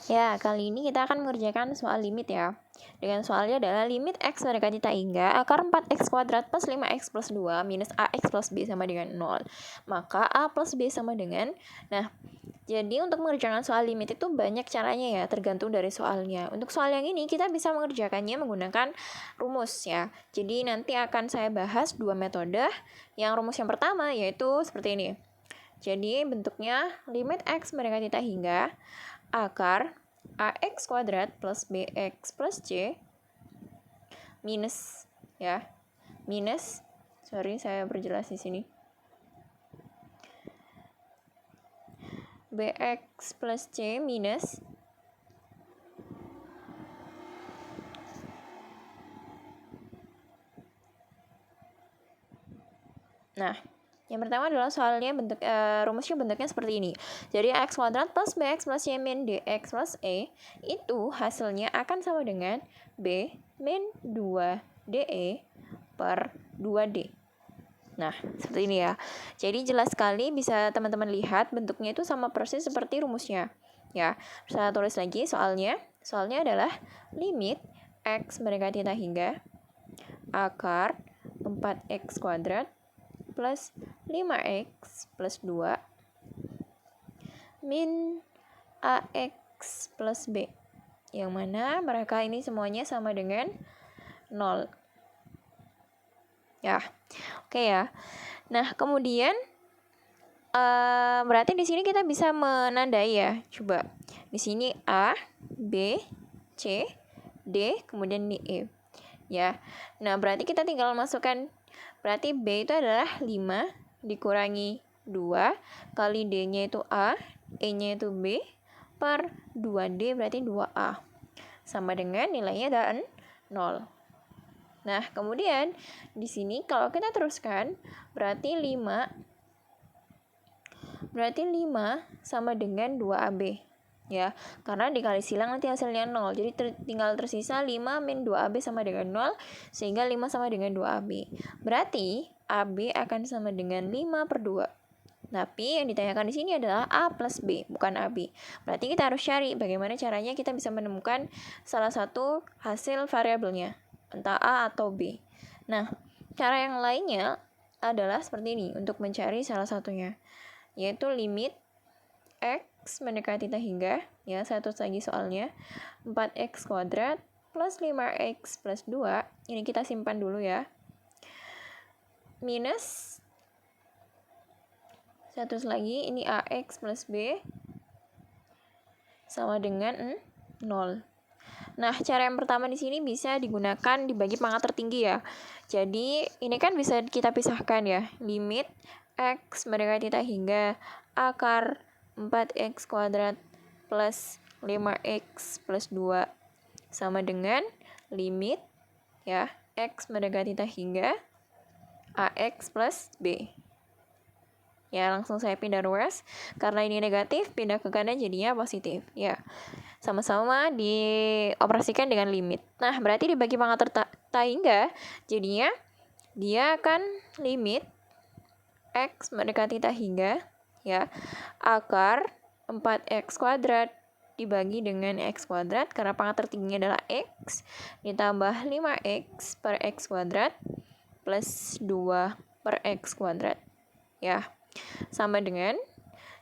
Ya, kali ini kita akan mengerjakan soal limit ya. Dengan soalnya adalah limit x mendekati tak hingga akar 4x kuadrat plus 5x plus 2 minus ax plus b sama dengan 0. Maka a plus b sama dengan, jadi untuk mengerjakan soal limit itu banyak caranya ya, tergantung dari soalnya. Untuk soal yang ini kita bisa mengerjakannya menggunakan rumus ya. Jadi nanti akan saya bahas dua metode. Yang rumus yang pertama yaitu seperti ini. Jadi bentuknya limit x mendekati tak hingga akar ax kuadrat plus bx plus c minus saya perjelas di sini, bx plus c minus yang pertama adalah soalnya rumusnya bentuknya seperti ini. Jadi x kuadrat plus bx plus c min dx plus e itu hasilnya akan sama dengan b min 2de per 2d. Nah, seperti ini ya. Jadi jelas sekali bisa teman-teman lihat bentuknya itu sama persis seperti rumusnya. Ya, saya tulis lagi soalnya. Soalnya adalah limit x mendekati tak hingga akar 4x kuadrat plus 5x plus 2 min ax plus b, yang mana mereka ini semuanya sama dengan 0 ya. Oke ya. Nah, kemudian berarti di sini kita bisa menandai ya. Coba di sini a, b, c, d, kemudian di e ya. Nah, berarti kita tinggal masukkan. Berarti B itu adalah 5 dikurangi 2 kali D-nya itu A, E-nya itu B, per 2D berarti 2A. Sama dengan nilainya adalah 0. Nah, kemudian di sini kalau kita teruskan, berarti 5 sama dengan 2AB. Ya, karena dikali silang nanti hasilnya 0. Jadi tinggal tersisa 5 min 2AB sama dengan 0, sehingga 5 sama dengan 2AB. Berarti AB akan sama dengan 5 per 2. Tapi yang ditanyakan di sini adalah A plus B, bukan AB. Berarti kita harus cari bagaimana caranya kita bisa menemukan salah satu hasil variabelnya, entah A atau B. Nah, cara yang lainnya adalah seperti ini untuk mencari salah satunya, yaitu limit x mendekati tak hingga, ya saya tulis lagi soalnya, 4x kuadrat plus 5x plus 2, ini kita simpan dulu ya, minus, saya tulis lagi, ini ax plus b, sama dengan 0. Nah, cara yang pertama di sini bisa digunakan dibagi pangkat tertinggi ya. Jadi, ini kan bisa kita pisahkan ya, limit x mendekati tak hingga akar 4x kuadrat plus 5x plus 2 sama dengan limit ya x mendekati tak hingga ax plus b. Ya, langsung saya pindah ruas. Karena ini negatif, pindah ke kanan jadinya positif. Ya, sama-sama dioperasikan dengan limit. Nah, berarti dibagi pangkat tak hingga, jadinya dia akan limit x mendekati tak hingga ya akar 4x kuadrat dibagi dengan x kuadrat, karena pangkat tertingginya adalah x, ditambah 5x per x kuadrat plus 2 per x kuadrat ya, sama dengan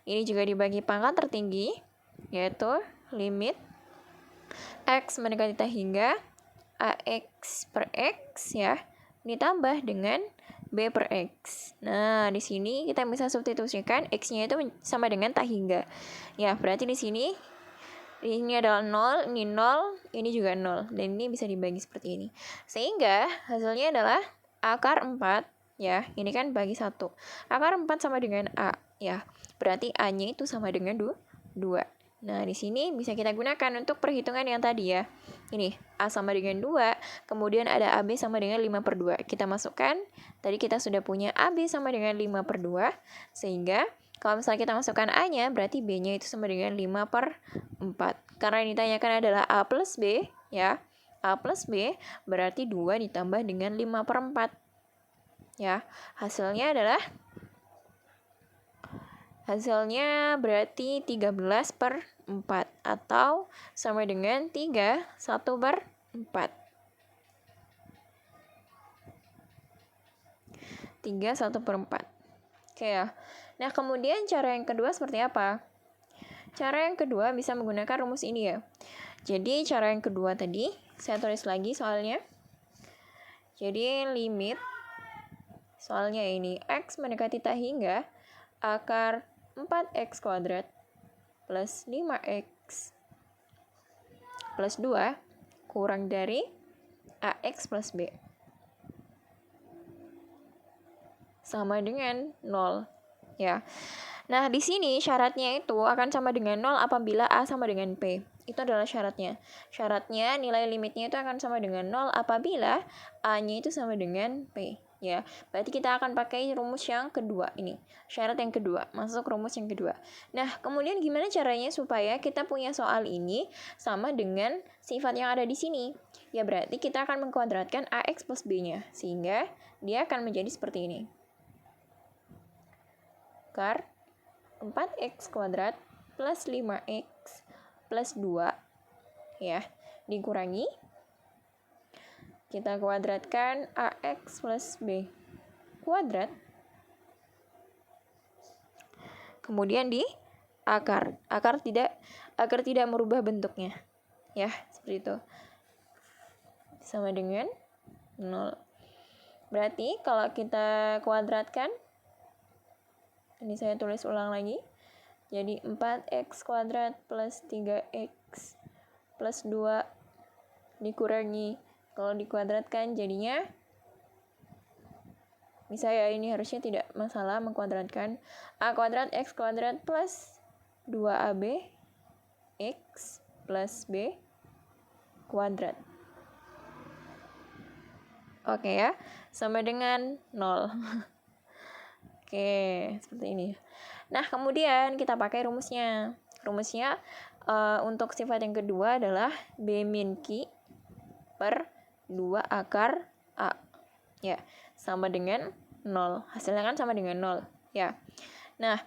ini juga dibagi pangkat tertinggi, yaitu limit x mendekati tak hingga ax per x ya, ditambah dengan b per x. Nah, di sini kita bisa substitusikan x-nya itu sama dengan tak hingga. Ya, berarti di sini ini adalah 0, ini 0, ini juga 0. Dan ini bisa dibagi seperti ini. Sehingga hasilnya adalah akar 4 ya. Ini kan bagi 1. Akar 4 sama dengan a ya. Berarti a-nya itu sama dengan 2. Nah, di sini bisa kita gunakan untuk perhitungan yang tadi ya. Ini, A sama dengan 2, kemudian ada AB sama dengan 5 per 2. Kita masukkan, tadi kita sudah punya AB sama dengan 5 per 2, sehingga kalau misalnya kita masukkan A-nya, berarti B-nya itu sama dengan 5 per 4. Karena yang ditanyakan adalah A plus B, ya. A plus B berarti 2 ditambah dengan 5 per 4. Ya, hasilnya berarti 13 per 4 atau sama dengan 3 1/4. 3 1/4. Oke ya. Nah, kemudian cara yang kedua seperti apa? Cara yang kedua bisa menggunakan rumus ini ya. Jadi cara yang kedua tadi saya tulis lagi soalnya. Jadi limit soalnya ini x mendekati tak hingga akar 4x kuadrat plus 5x plus 2 kurang dari ax plus b sama dengan 0 ya. Nah, di sini syaratnya itu akan sama dengan 0 apabila a sama dengan p. Itu adalah syaratnya. Syaratnya nilai limitnya itu akan sama dengan 0 apabila a-nya itu sama dengan p. Ya, berarti kita akan pakai rumus yang kedua ini. Syarat yang kedua, masuk rumus yang kedua. Nah, kemudian gimana caranya supaya kita punya soal ini sama dengan sifat yang ada di sini? Ya, berarti kita akan mengkuadratkan ax plus b-nya, sehingga dia akan menjadi seperti ini. Akar 4x kuadrat plus 5x plus 2 ya, dikurangi kita kuadratkan ax plus b kuadrat, kemudian di akar tidak merubah bentuknya ya, seperti itu, sama dengan 0. Berarti kalau kita kuadratkan, ini saya tulis ulang lagi, jadi 4x kuadrat plus 3x plus 2 dikurangi, kalau dikuadratkan jadinya, misalnya ini harusnya tidak masalah mengkuadratkan a kuadrat x kuadrat plus 2ab x plus b kuadrat. Oke ya, sama dengan 0. Oke, seperti ini. Nah, kemudian kita pakai rumusnya. Rumusnya untuk sifat yang kedua adalah b min q per 2 akar a. Ya, sama dengan 0. Hasilnya kan sama dengan 0. Ya. Nah,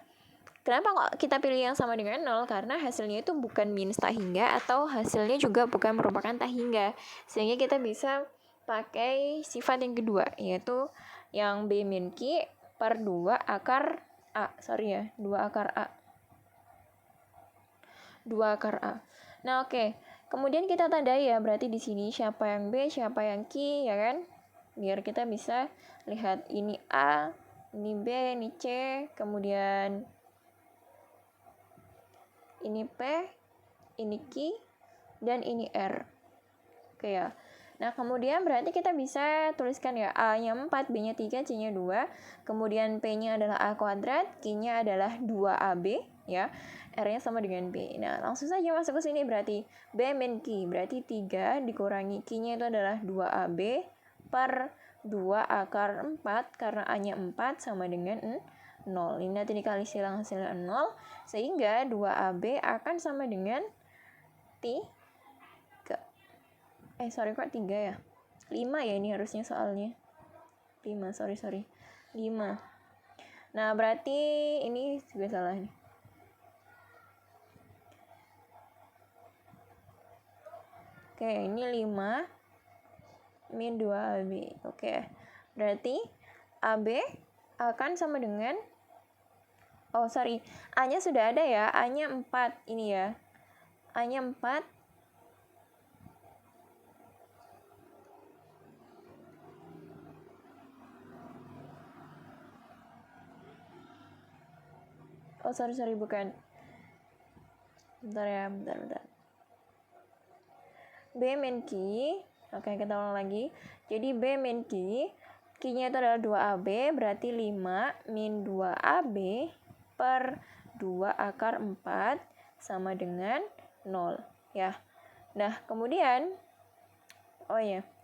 kenapa kok kita pilih yang sama dengan 0? Karena hasilnya itu bukan minus tak hingga atau hasilnya juga bukan merupakan tak hingga. Sehingga kita bisa pakai sifat yang kedua, yaitu yang b min q per 2 akar A. 2 akar A. 2 akar A. Nah, oke. Kemudian kita tandai ya, berarti di sini siapa yang B, siapa yang Q, ya kan? Biar kita bisa lihat ini A, ini B, ini C, kemudian ini P, ini Q, dan ini R. Oke ya. Nah, kemudian berarti kita bisa tuliskan ya, A-nya 4, B-nya 3, C-nya 2, kemudian P-nya adalah A kuadrat, Q-nya adalah 2AB, ya, R-nya sama dengan B. Nah, langsung saja masuk ke sini, berarti B min Q, berarti 3 dikurangi Q-nya itu adalah 2AB per 2 akar 4, karena A-nya 4 sama dengan 0. Ini nanti dikali silang hasilnya 0, sehingga 2AB akan sama dengan 3. Kok 3 ya? 5 ya ini harusnya soalnya. 5, sorry. 5. Nah, berarti ini juga salah nih. Oke, ini 5 min 2AB. Oke. Berarti AB akan sama dengan A-nya sudah ada ya. A-nya 4 ini ya. A-nya 4. Bukan. Bentar. B min Q. Oke, kita ulang lagi. Jadi B min Q, Q-nya itu adalah 2AB, berarti 5 min 2AB per 2 akar 4 sama dengan 0. Ya. Nah, kemudian,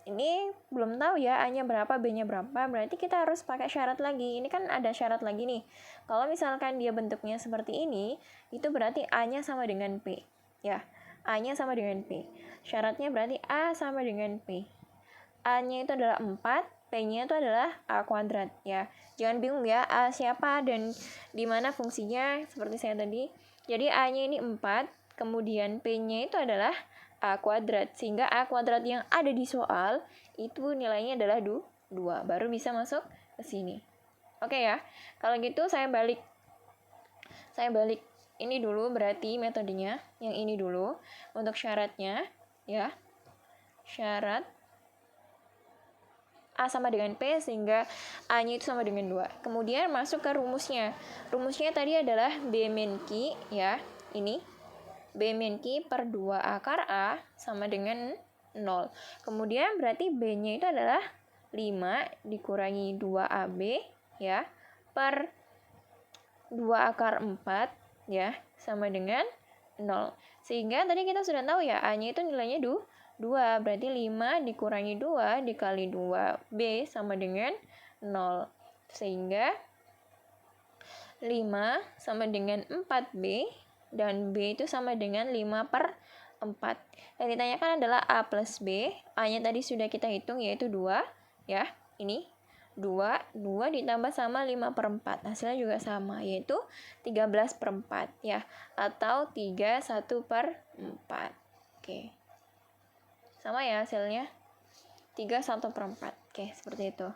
ini belum tahu ya A-nya berapa, B-nya berapa, berarti kita harus pakai syarat lagi. Ini kan ada syarat lagi nih. Kalau misalkan dia bentuknya seperti ini, itu berarti A-nya sama dengan P. Ya, A-nya sama dengan P. Syaratnya berarti A sama dengan P. A-nya itu adalah 4, P-nya itu adalah A kuadrat. Ya, jangan bingung ya, A siapa dan di mana fungsinya, seperti saya tadi. Jadi A-nya ini 4, kemudian P-nya itu adalah A kuadrat, sehingga A kuadrat yang ada di soal itu nilainya adalah 2, baru bisa masuk ke sini. Oke ya, kalau gitu saya balik ini dulu, berarti metodenya yang ini dulu untuk syaratnya ya. Syarat A sama dengan P sehingga A-nya itu sama dengan 2. Kemudian masuk ke rumusnya. Rumusnya tadi adalah B min Q ya. Ini B min Q per 2 akar A sama dengan 0. Kemudian berarti B-nya itu adalah 5 dikurangi 2AB ya per 2 akar 4 ya, sama dengan 0. Sehingga tadi kita sudah tahu ya, A-nya itu nilainya 2. Berarti 5 dikurangi 2 dikali 2B sama dengan 0. Sehingga 5 sama dengan 4B, dan B itu sama dengan 5 per 4. Yang ditanyakan adalah A plus B. A-nya tadi sudah kita hitung, yaitu 2. Ya, ini 2 ditambah sama 5 per 4. Hasilnya juga sama, yaitu 13 per 4 ya, atau 31 per 4. Oke. Sama ya hasilnya, 31 per 4. Oke, seperti itu.